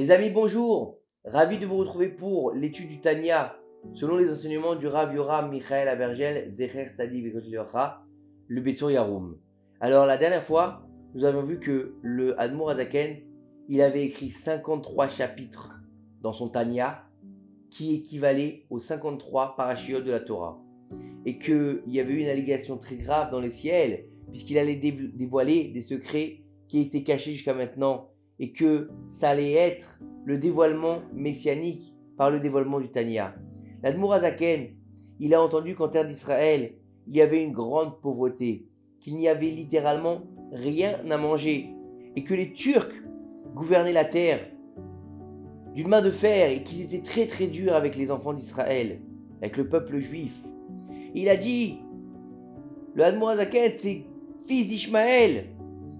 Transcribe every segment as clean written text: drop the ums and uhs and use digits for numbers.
Mes amis, bonjour. Ravi de vous retrouver pour l'étude du Tanya, selon les enseignements du Rav Yoram Michael Abergel, Zecher Tzadi Vekot Liocha, le Betsur Yaroum. Alors, la dernière fois, nous avons vu que le Admour Azaken, il avait écrit 53 chapitres dans son Tanya, qui équivalaient aux 53 parashiot de la Torah. Et qu'il y avait eu une allégation très grave dans le ciel, puisqu'il allait dévoiler des secrets qui étaient cachés jusqu'à maintenant, et que ça allait être le dévoilement messianique par le dévoilement du Tanya. L'Admour Azaken, il a entendu qu'en terre d'Israël, il y avait une grande pauvreté, qu'il n'y avait littéralement rien à manger, et que les Turcs gouvernaient la terre d'une main de fer, et qu'ils étaient très très durs avec les enfants d'Israël, avec le peuple juif. Il a dit, le Admour Azaken, c'est fils d'Ishmaël.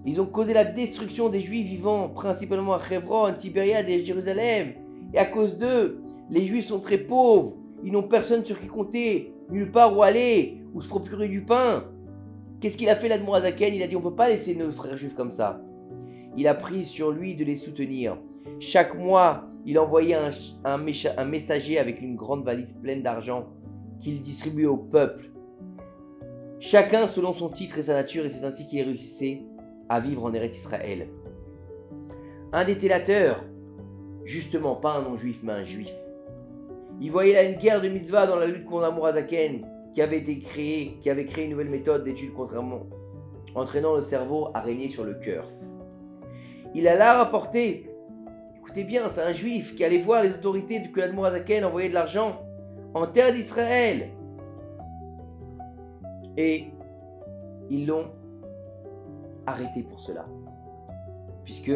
Ils ont causé la destruction des Juifs vivant principalement à Hebron, Tibériade et Jérusalem. Et à cause d'eux, les Juifs sont très pauvres. Ils n'ont personne sur qui compter, nulle part où aller, où se procurer du pain. Qu'est-ce qu'il a fait l'Admour Azaken? Il a dit, on ne peut pas laisser nos frères juifs comme ça. Il a pris sur lui de les soutenir. Chaque mois, il envoyait un messager avec une grande valise pleine d'argent qu'il distribuait au peuple. Chacun selon son titre et sa nature, et c'est ainsi qu'il réussissait à vivre en Eretz Israël. Un des télateurs, justement pas un non-juif mais un juif, il voyait là une guerre de mitzvah dans la lutte contre l'Admour Azaken qui avait créé une nouvelle méthode d'étude entraînant le cerveau à régner sur le cœur. Il alla rapporter, écoutez bien, c'est un juif qui allait voir les autorités que l'Admour Azaken envoyait de l'argent en terre d'Israël. Et ils l'ont arrêté pour cela, puisque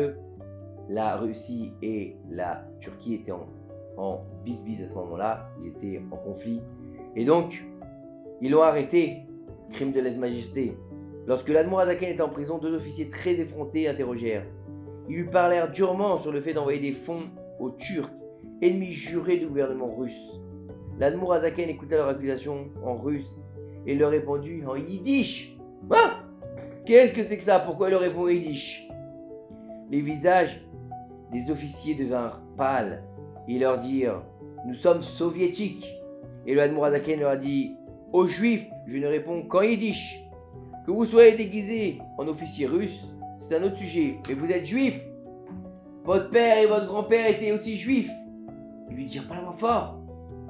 la Russie et la Turquie étaient en bisbise à ce moment-là, ils étaient en conflit, et donc ils l'ont arrêté, crime de lèse-majesté. Lorsque l'Admour Azaken était en prison, deux officiers très effrontés l'interrogèrent. Ils lui parlèrent durement sur le fait d'envoyer des fonds aux Turcs, ennemis jurés du gouvernement russe. L'Admour Azaken écouta leur accusation en russe et leur répondit en yiddish. Ah, qu'est-ce que c'est que ça? Pourquoi il leur répond en yiddish? Les visages des officiers devinrent pâles et ils leur dirent, nous sommes soviétiques. Et le Admour Azaken leur a dit, aux juifs, je ne réponds qu'en yiddish. Que vous soyez déguisés en officier russe, c'est un autre sujet, mais vous êtes juifs. Votre père et votre grand-père étaient aussi juifs. Ils lui dirent, parle-moi fort,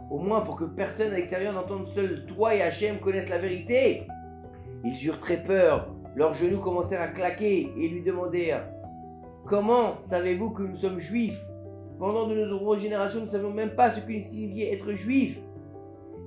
au moins pour que personne à l'extérieur n'entende, seul toi et Hachem connaissent la vérité. Ils eurent très peur, leurs genoux commencèrent à claquer et lui demandèrent, comment savez-vous que nous sommes juifs? Pendant de nombreuses générations, nous ne savions même pas ce qu'il signifiait être juif.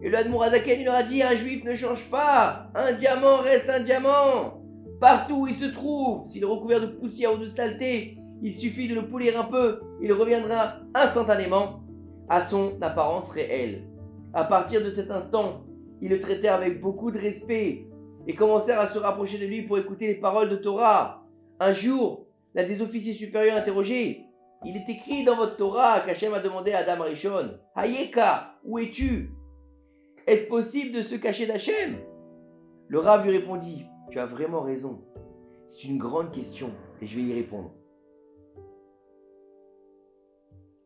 Et le Admour Azaken leur a dit, un juif ne change pas, un diamant reste un diamant. Partout où il se trouve, s'il est recouvert de poussière ou de saleté, il suffit de le polir un peu, il reviendra instantanément à son apparence réelle. À partir de cet instant, ils le traitèrent avec beaucoup de respect et commencèrent à se rapprocher de lui pour écouter les paroles de Torah. Un jour, l'un des officiers supérieurs interrogé, il est écrit dans votre Torah qu'Hachem a demandé à Adam Rishon, Hayeka, où es-tu? Est-ce possible de se cacher d'Hachem? Le Rav lui répondit, tu as vraiment raison, c'est une grande question et je vais y répondre.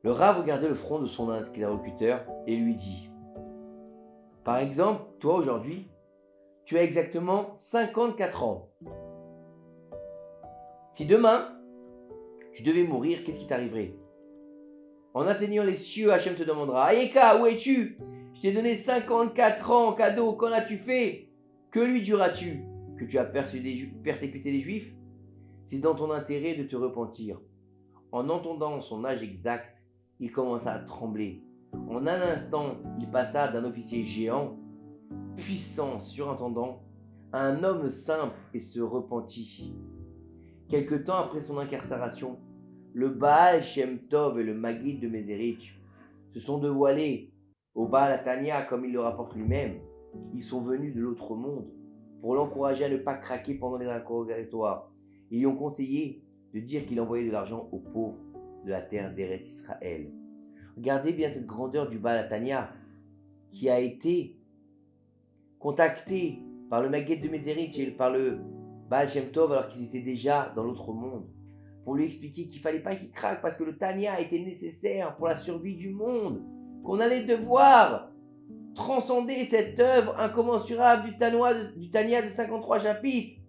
Le Rav regardait le front de son interlocuteur et lui dit, par exemple, toi aujourd'hui, tu as exactement 54 ans. Si demain, tu devais mourir, qu'est-ce qui t'arriverait? En atteignant les cieux, Hachem te demandera, Ayeka, où es-tu? Je t'ai donné 54 ans en cadeau, qu'en as-tu fait? Que lui diras-tu? Que tu as persécuté les Juifs? C'est dans ton intérêt de te repentir. En entendant son âge exact, il commença à trembler. En un instant, il passa d'un officier géant, puissant, surintendant, à un homme simple et se repentit. Quelque temps après son incarcération, le Baal Shem Tov et le Maguid de Mézérich se sont dévoilés au Baal Atania, comme il le rapporte lui-même. Ils sont venus de l'autre monde pour l'encourager à ne pas craquer pendant les interrogatoires. Ils lui ont conseillé de dire qu'il envoyait de l'argent aux pauvres de la terre d'Eretz Israël. Regardez bien cette grandeur du Baal Atania qui a été contacté par le Maguid de Mézérich et par le Baal Shem Tov alors qu'ils étaient déjà dans l'autre monde. pour lui expliquer qu'il ne fallait pas qu'il craque parce que le Tanya était nécessaire pour la survie du monde, qu'on allait devoir transcender cette œuvre incommensurable du Tanya de 53 chapitres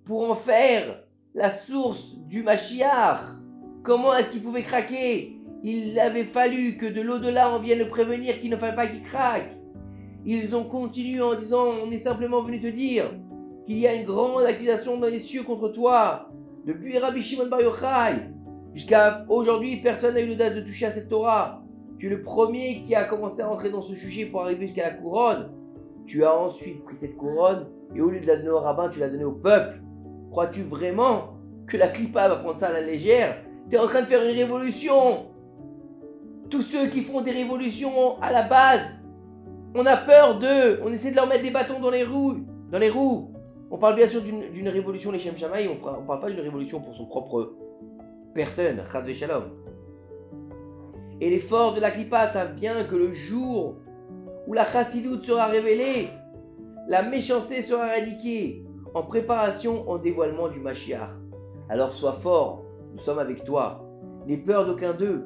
pour en faire la source du Mashiach. Comment est-ce qu'il pouvait craquer? Il avait fallu que de l'au-delà on vienne le prévenir qu'il ne fallait pas qu'il craque. Ils ont continué en disant, on est simplement venu te dire qu'il y a une grande accusation dans les cieux contre toi, depuis Rabbi Shimon Bar Yochai jusqu'à aujourd'hui, personne n'a eu l'audace de toucher à cette Torah. Tu es le premier qui a commencé à entrer dans ce sujet pour arriver jusqu'à la couronne. Tu as ensuite pris cette couronne et au lieu de la donner au rabbin, tu l'as donnée au peuple. Crois-tu vraiment que la Klippa va prendre ça à la légère? Tu es en train de faire une révolution. Tous ceux qui font des révolutions à la base, on a peur d'eux. On essaie de leur mettre des bâtons dans les roues. On parle bien sûr d'une révolution, les Shem Shamaï, on ne parle pas d'une révolution pour son propre personne, Chas Veshalom. Et les forces de la Klippa savent bien que le jour où la Chassidoute sera révélée, la méchanceté sera éradiquée, en préparation au dévoilement du Mashiach. Alors sois fort, nous sommes avec toi. N'aie peur d'aucun d'eux,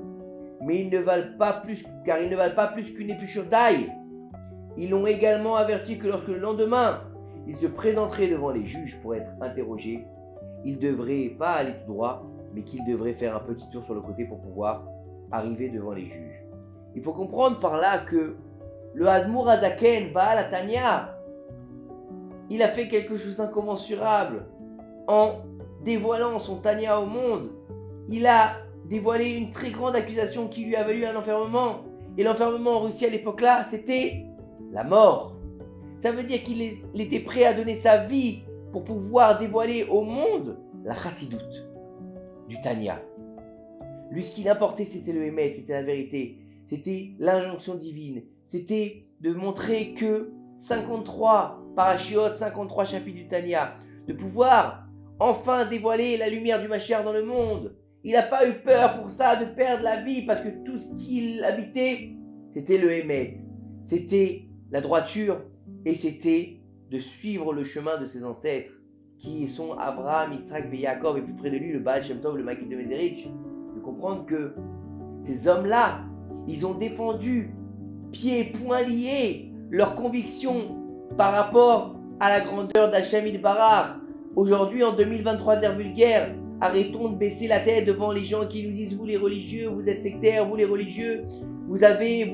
mais ils ne valent pas plus, car ils ne valent pas plus qu'une épluchure d'ail. Ils l'ont également averti que lorsque le lendemain, ils se présenteraient devant les juges pour être interrogés, ils ne devraient pas aller tout droit, mais qu'ils devraient faire un petit tour sur le côté pour pouvoir arriver devant les juges. Il faut comprendre par là que le Admour Azaken, Baal Atania, il a fait quelque chose d'incommensurable en dévoilant son Tanya au monde. Il a dévoilé une très grande accusation qui lui a valu un enfermement. Et l'enfermement en Russie à l'époque-là, c'était la mort. Ça veut dire qu'il était prêt à donner sa vie pour pouvoir dévoiler au monde la chassidoute du Tanya. Lui, ce qu'il importait, c'était le Hémet, c'était la vérité, c'était l'injonction divine, c'était de montrer que 53 parachiotes, 53 chapitres du Tanya, de pouvoir enfin dévoiler la lumière du Mashiach dans le monde. Il n'a pas eu peur pour ça de perdre la vie parce que tout ce qu'il habitait, c'était le Hémet, c'était la droiture et c'était de suivre le chemin de ses ancêtres qui sont Abraham, Yitzhak et Yaakov et plus près de lui le Baal Shem Tov, le Maquis de Médérich. De comprendre que ces hommes-là, ils ont défendu pieds et poings liés leurs convictions par rapport à la grandeur d'Hachem Yitbarach. Aujourd'hui, en 2023 de l'ère vulgaire, arrêtons de baisser la tête devant les gens qui nous disent vous les religieux, vous êtes sectaires, vous les religieux, vous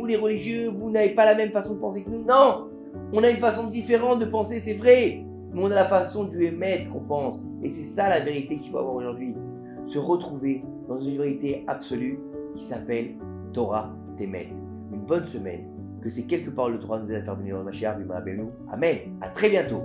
les religieux, vous n'avez pas la même façon de penser que nous. Non, on a une façon différente de penser, c'est vrai, mais on a la façon du émettre qu'on pense. Et c'est ça la vérité qu'il faut avoir aujourd'hui. Se retrouver dans une vérité absolue qui s'appelle Torah Temet. Une bonne semaine, que ces quelques paroles de Torah nous aident à faire venir le Mashiach, Amen. À très bientôt.